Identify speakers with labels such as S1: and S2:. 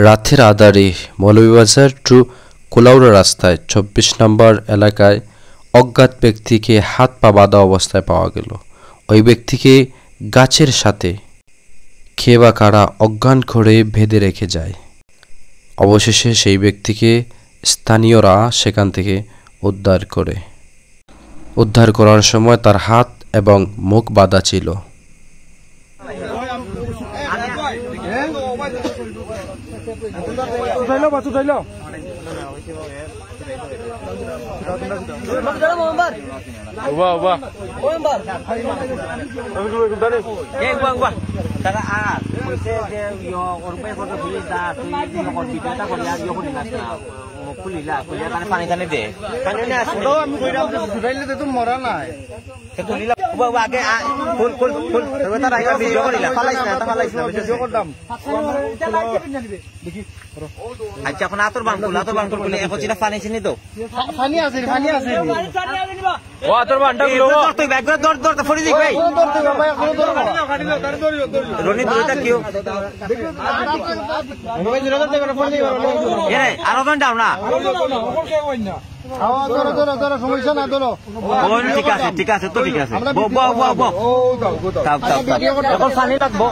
S1: রাতের আধারে মৌলভীবাজার টু কুলাউড়া রাস্তায় ২৪ নম্বর এলাকায় অজ্ঞাত ব্যক্তিকে হাত পা বাঁধা অবস্থায় পাওয়া গেল। ওই ব্যক্তিকে গাছের সাথে খেয়ে বা কারা অজ্ঞান করে বেঁধে রেখে যায়। অবশেষে সেই ব্যক্তিকে স্থানীয়রা সেখান থেকে উদ্ধার করার সময় তার হাত এবং মুখ বাঁধা ছিল।
S2: মরা নাই আচ্ছা এখন আতর বাংকুল বলে এখন যেটা পানি চিনি তো পানি আছে ও আতর বান্ডা গুলো তুই ব্যাগ করে দর ফড়ি দিই ভাই রনি দুইটা কিও মোবাইল ধরে দর ফড়ি দিই এরে আরো জন দাও না ধরো সমস্যা না ধরো ঠিক আছে তো ঠিক আছে বো এখন পানি লাগবো।